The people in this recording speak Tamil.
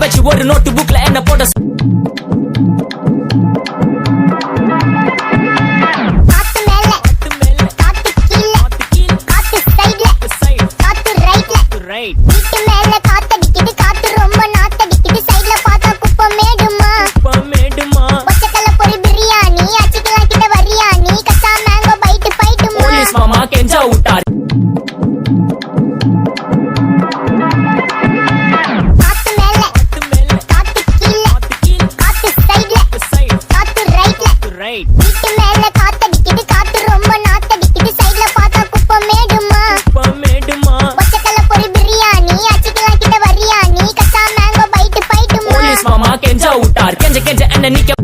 வச்சு ஒரு நோட்டு புக்ல என்ன போட மாமா கெஞ்சா விட்டார். மாமா கெஞ்சா விட்டார். கெஞ்ச கெஞ்ச என்ன நிக்க